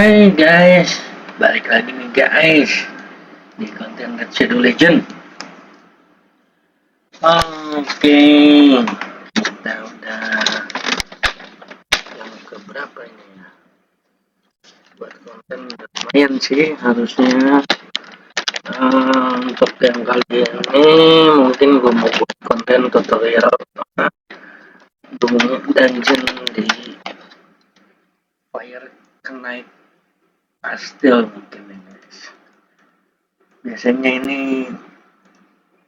Hai guys, balik lagi nih guys di konten Red Shadow Legend. Oke, kita udah yang keberapa ini ya? Buat konten lumayan sih harusnya. Untuk yang kali ini mungkin gue mau buat konten tutorial dungeon di Fire Knight Castle mungkin ya guys. Biasanya ini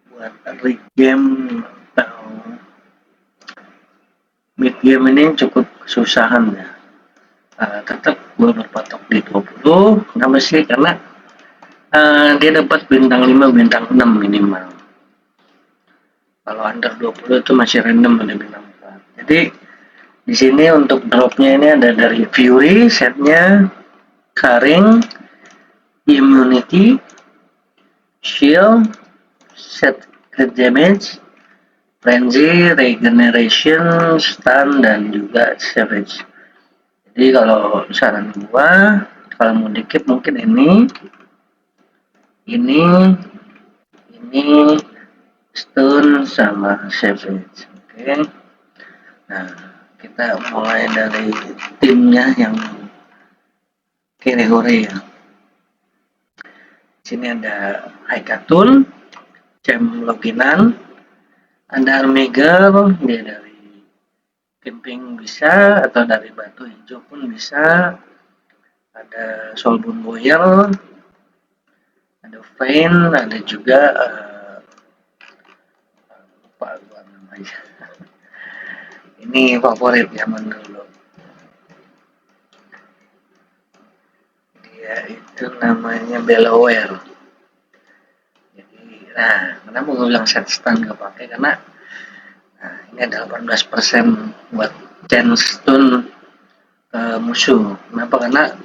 buat early game atau mid game ini cukup kesusahan ya. Tetap gue berpatok di 20. Kenapa sih? Karena dia dapat bintang 5, bintang 6 minimal. Kalau under 20 itu masih random ada bintang 4. Jadi di sini untuk dropnya ini ada dari Fury, setnya Caring, Immunity, Shield, set crit damage, Frenzy, Regeneration, Stun, dan juga Savage. Jadi kalau saran gua, kalau mau dikit mungkin ini, Stun sama Savage. Oke. Nah, kita mulai dari timnya yang kiri hore ya. Sini ada Haikatun, Cem Loginan, ada Armigel, dia dari camping bisa atau dari batu hijau pun bisa. Ada Solbun Boyer, ada Vayne, ada juga lupa gua namanya. Ini favorit zaman dulu. Dia itu namanya Bellower. Jadi, kenapa gue bilang set stun gak pakai? Karena ini ada 18% buat chance stun musuh. Kenapa? Karena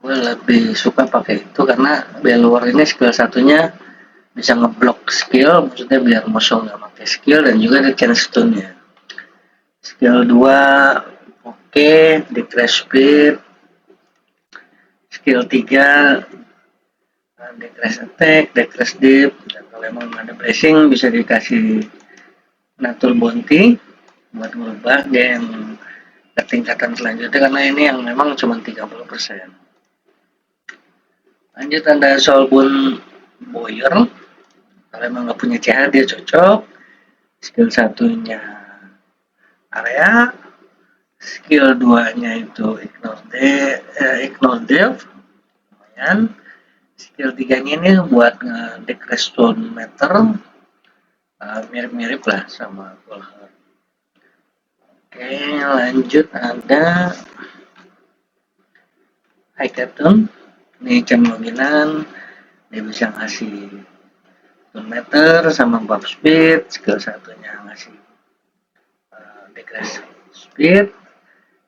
gue lebih suka pakai itu karena Bellower ini skill satunya bisa ngeblok skill, maksudnya biar musuh nggak pakai skill, dan juga ada chance stunnya. Skill 2 oke, decrease speed. Skill 3 decrease attack, decrease deep, dan kalau emang ada blessing bisa dikasih nature bounty buat merubah game ke tingkatan selanjutnya, karena ini yang memang cuma 30%. Lanjut ada Solbun Boyer. Kalau emang nggak punya CH dia cocok. Skill satunya area, skill 2-nya itu ignore death, lumayan. Skill 3-nya ini buat decrease stone meter, mirip-mirip lah sama Golhar. Oke, lanjut ada Haikatun. Ini jam loginan, dia bisa ngasih stone meter sama buff speed. Skill satunya ngasih decrease speed.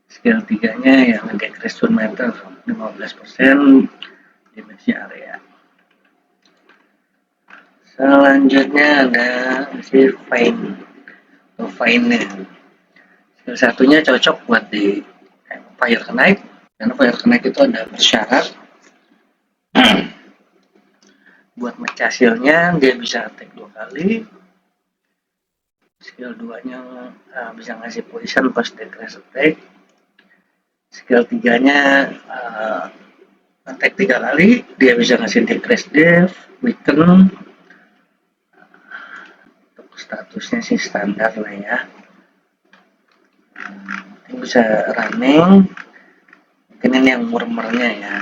Skill 3-nya yang decrease stone meter 15% damage area. Selanjutnya ada si Vayne. Skill satunya cocok buat di Fire Knight, karena Fire Knight itu ada bersyarat buat mecah shieldnya dia bisa attack 2 kali. Skill 2-nya bisa ngasih poison pas decrease attack. Skill 3-nya attack 3 kali, dia bisa ngasih decrease death, weaken. Untuk statusnya sih standar lah ya. Ini bisa running. Mungkin ini yang murmernya ya.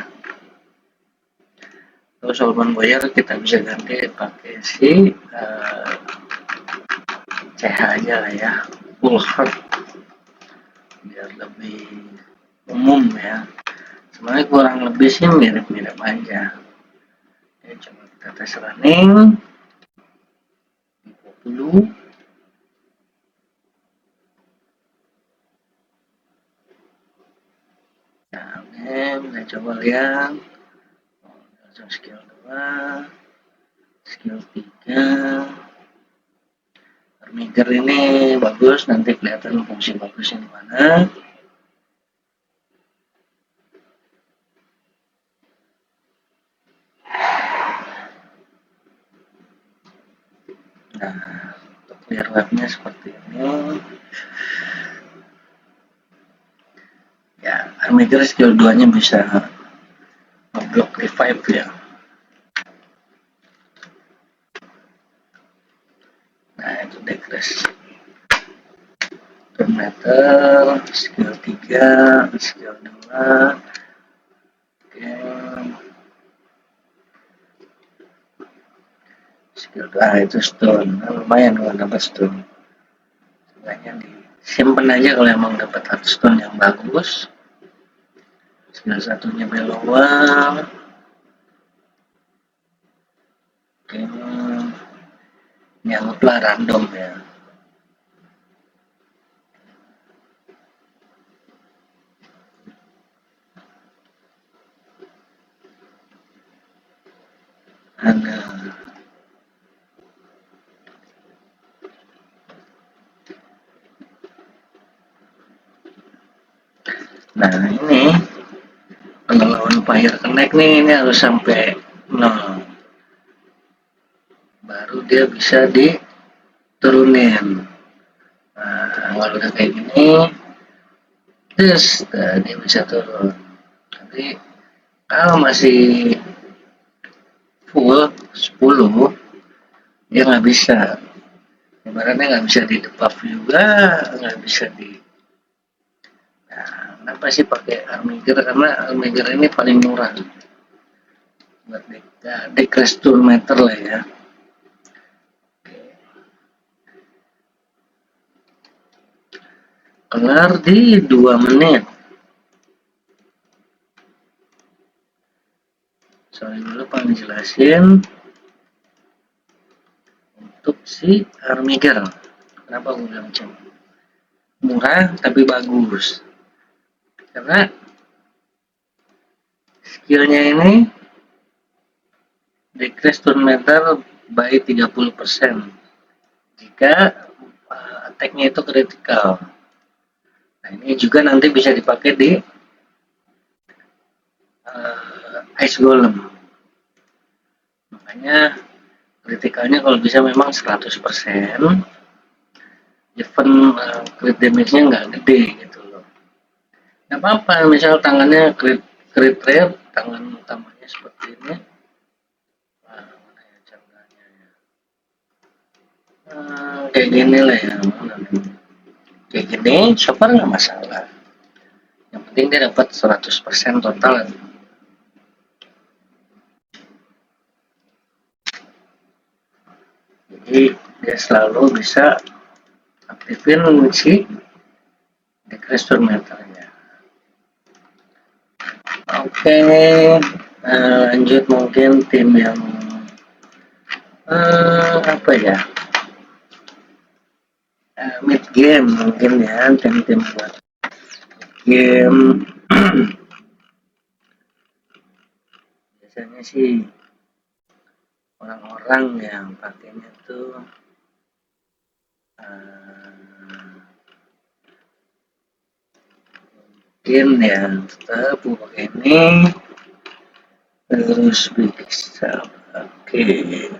Terus Solbun Boyer kita bisa ganti pakai si CH aja lah ya, full heart, biar lebih umum ya. Sebenarnya kurang lebih sih mirip-mirip aja. Oke, coba kita tes running 20. Nah, kita coba lihat skill 2, skill 3. Armiger ini bagus, nanti kelihatan fungsi bagusnya di mana. Nah, untuk clear webnya seperti ini. Ya, Armager skill 2 nya bisa ngeblok revive ya. Nah, itu decrease meter, skill 3, skill 2. Oke. Skill 2 itu stone. Nah, lumayan kalau dapat stone. Sebenarnya disimpan aja kalau emang dapat stone yang bagus. Skill satunya belowan. Oke. Ini anggaplah random ya. Ada nah ini kalau lawan fire connect nih, ini harus sampai 0 baru dia bisa diturunin. Nah, kalau udah kayak gini terus dia bisa turun. Tapi kalau masih full 10 dia nggak bisa, ibaratnya nggak bisa di debuff juga, nggak bisa di. Nah, kenapa sih pakai Armager? Karena Armager ini paling murah buat decrease turn meter lah ya. Kelar di 2 menit. Sorry dulu Pak ngejelasin untuk si Armager. Kenapa gue bilang macam murah tapi bagus? Karena skillnya ini decrease turn meter by 30% jika attack-nya itu critical. Nah, ini juga nanti bisa dipakai di Ice Golem. Makanya kritikalnya kalau bisa memang 100%, even crit damage-nya nggak gede gitu loh. Nggak apa-apa, misal tangannya crit rate, tangan utamanya seperti ini. Mana ya caranya ya? Kayak gini lah ya. Kayak gini, so far nggak masalah. Yang penting dia dapat 100% total. Jadi dia selalu bisa aktifin si decrease turn meternya. Oke, lanjut mungkin tim yang apa ya, mid game mungkin ya, tim-tim buat game. Biasanya sih orang-orang yang pakainya tuh mungkin ya tetap pakai ini terus bisa pakai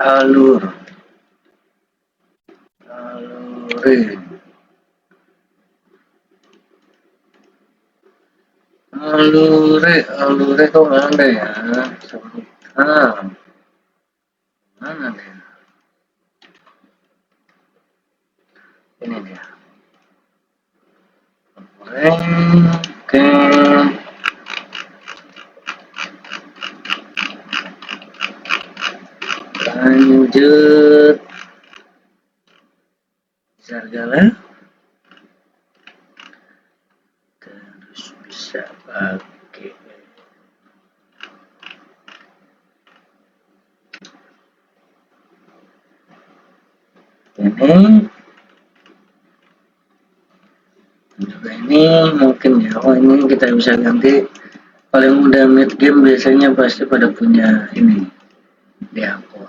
alure alure kok nggak ada ya, mana deh ini dia. Oke, lanjut Zargala terus bisa pakai ini juga, ini mungkin ya. Oh, ini kita bisa ganti. Paling mudah mid game biasanya pasti pada punya ini di akun.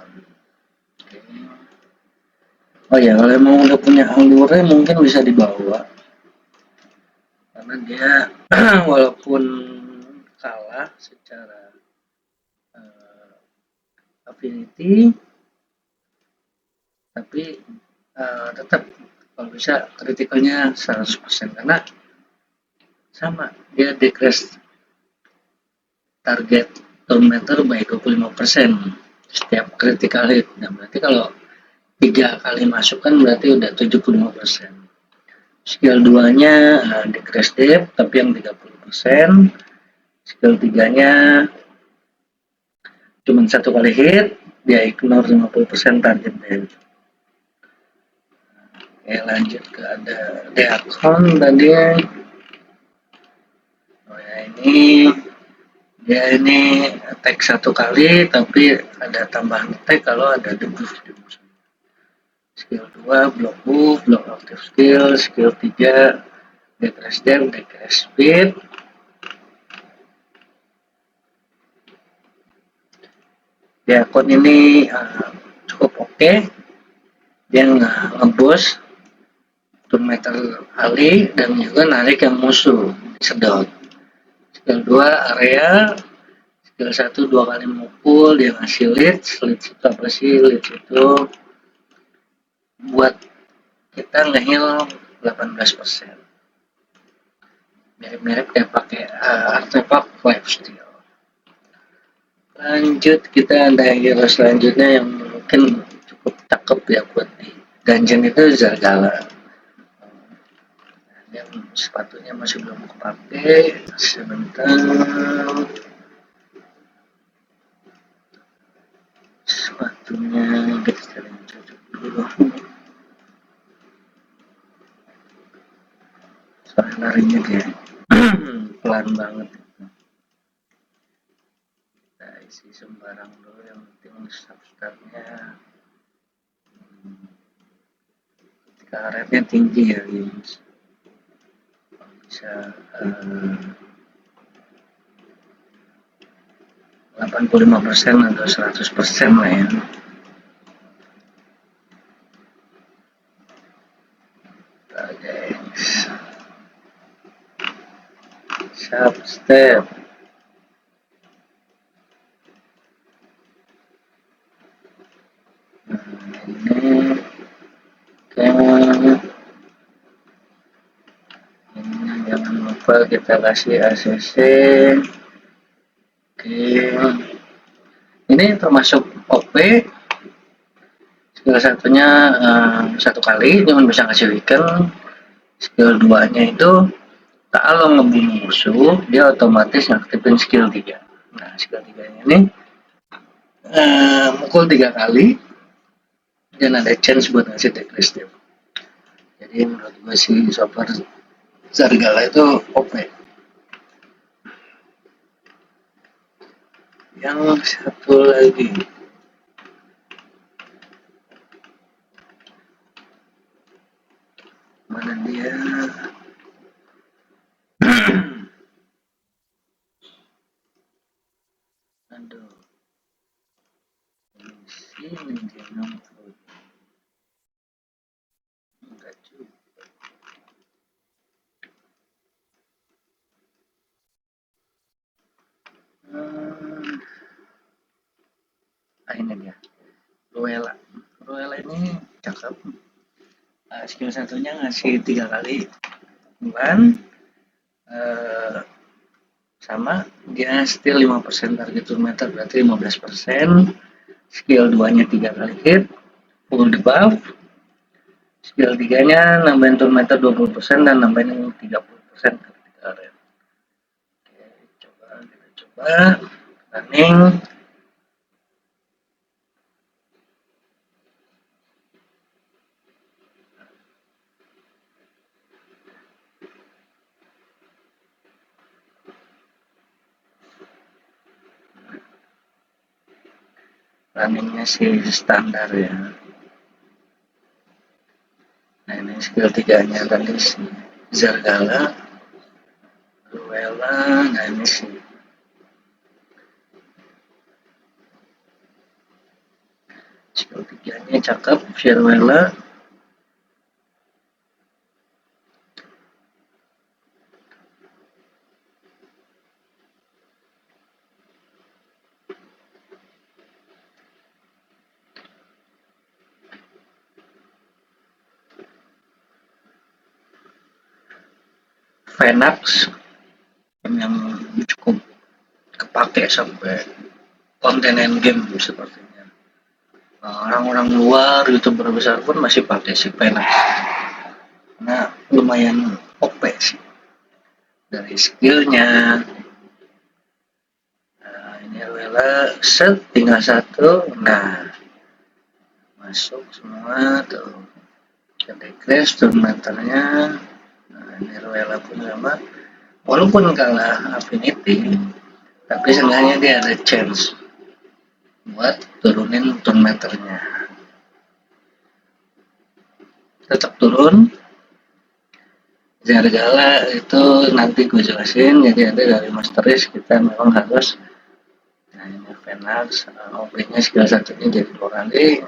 Oh ya, kalau emang udah punya alure mungkin bisa dibawa, karena dia walaupun kalah secara Affinity, tapi tetap kalau bisa kritikalnya 100% karena sama dia decrease target turn meter by 25% setiap critical hit. Nah, berarti kalau 3 kali masuk kan berarti udah 75%. Skill 2-nya decrease depth tapi yang 30%. Skill 3-nya cuma 1 kali hit, dia ignore 50% target depth. Oke, lanjut ke ada Deacon tadi. Oh ya, ini attack 1 kali tapi ada tambahan attack kalau ada debuff. Skill 2 block move, block active skill 3 decrease depth, decrease speed. Deacon ini cukup oke. Dia nge-boost turn meter kali dan juga narik yang musuh sedot. Skill 2 area, skill 1 2 kali mukul, dia ngasih lead itu apa sih? Lead itu buat kita nge-heal 18%. Mirip-mirip kayak pakai artefak lifesteal. Lanjut kita ada hero selanjutnya yang mungkin cukup cakep ya buat di dungeon itu Zargala. Yang sepatunya masih belum kepake, sebentar. Sepatunya kita cocok dulu. Soalnya larinya dia pelan banget. Kita isi sembarang dulu, yang penting substatnya karetnya tinggi ya guys. Bisa 85% atau 100% lah ya. Guys, substep ini jangan lupa kita kasih ACC. Oke, ini termasuk OP. Skill 1-nya 1 kali cuma bisa ngasih weaken. Skill 2-nya itu kalau ngebunuh musuh dia otomatis ngaktifin skill 3. Nah, skill 3-nya ini mukul 3 kali dan ada chance buat ngasih decrease depth. Jadi menurut gue sih Super Zargala itu OP. Yang satu lagi mana dia? Aduh, sini dia nongkrong. Enggak juga. Ini dia. Ruela. Ruela ini cakep. Skill 1-nya ngasih 3 kali bulan. Sama dia steal 5% target turn meter berarti 15%. Skill 2-nya 3 kali hit, full debuff. Skill 3-nya nambahin turn meter 20% dan nambahin 30% critical rate. Oke, kita coba running. Runningnya sih standar ya. Nah, ini skill 3-nya tadi si Zargala, Ruela. Nah, ini sih skill 3-nya cakep, Ruela. Venax yang cukup kepake sampai konten endgame sepertinya. Orang-orang luar youtuber besar pun masih pakai si Venax. Nah, lumayan OP sih dari skillnya. Nah, ini Ruella set tinggal satu. Nah, masuk semua tuh. Jadi crash turn-meternya. Nah, ini Ruella pun sama. Walaupun kalah Affinity, tapi seenggaknya dia ada chance buat turunin turn-meternya. Tetap turun. Jargala itu nanti gue jelasin. Jadi ada dari Master Race kita memang harus. Nah, ini Venax, OP-nya skill satunya jadi 2 kali.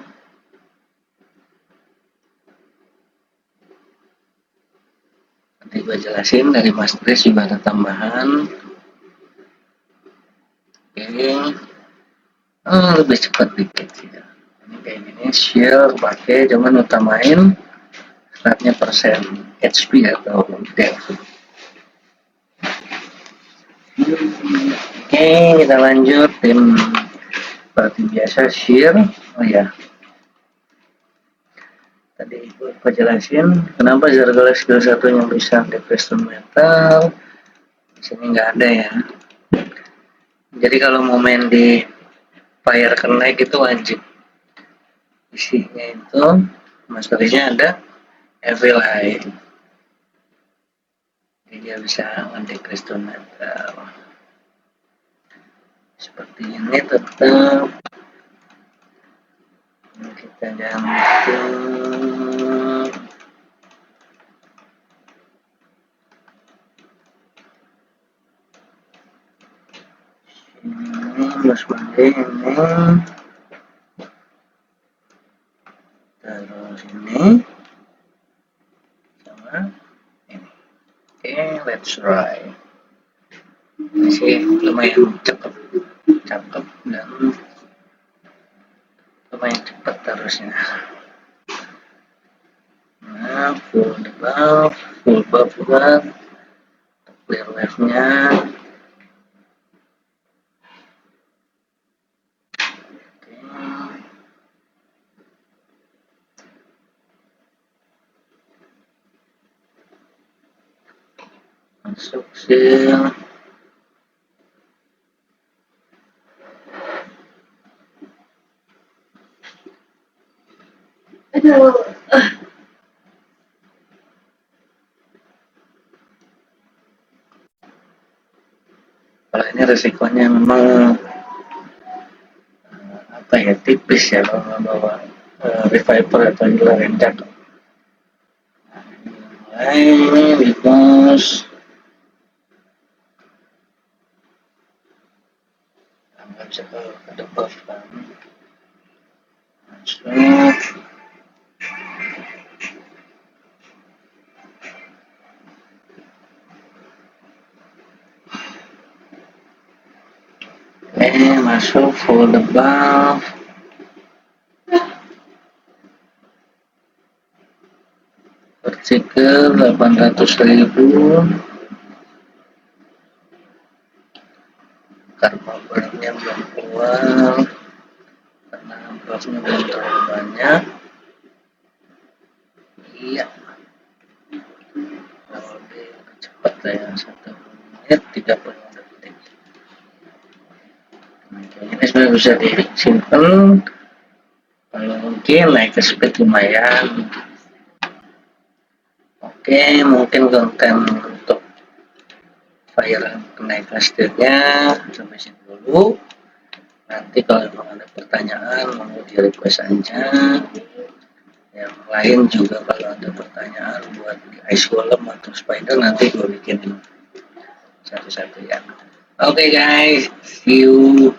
Nanti gue jelasin dari Master Race juga ada tambahan. Oke. Lebih cepat dikit sih ya. Ini kayak gini, shield pakai, cuman utamain statnya persen HP atau dev. Oke, kita lanjut tim seperti biasa shear. Oh ya, tadi gue jelasin kenapa Jargala skill satunya bisa decrease metal. Di sini nggak ada ya. Jadi kalau mau main di Fire Connect itu wajib isinya itu masternya ada Evil Eye. Jadi dia bisa decrease metal. Seperti ini tetap kita ganti ini mas mandi ini terus ini sama ini. Oke, let's try. Masih lumayan cakep dan lumayan cepat harusnya. Nah, full debuff, full buff buat clear wave-nya. Oke. Masuk seal. Aduh. Kalau ini resikonya memang apa ya, tipis ya kalau bawa reviver atau healer yang jatuh. Mulai di bos nggak bisa ke buff kan, masuk. Masuk full debuff. Vertical 800.000. Karma burn-nya belum keluar karena buffnya belum terlalu banyak. Iya, lebih cepat ya, 1 menit 30 detik. Ini sebenarnya bisa disimpan. Kalau mungkin naik ke speed lumayan. Oke, mungkin konten untuk Fire naik hashtagnya sampai sini dulu. Nanti kalau memang ada pertanyaan mau di request aja. Yang lain juga kalau ada pertanyaan buat di Ice Golem atau Spider nanti gue bikin satu-satu ya. Oke guys, see you.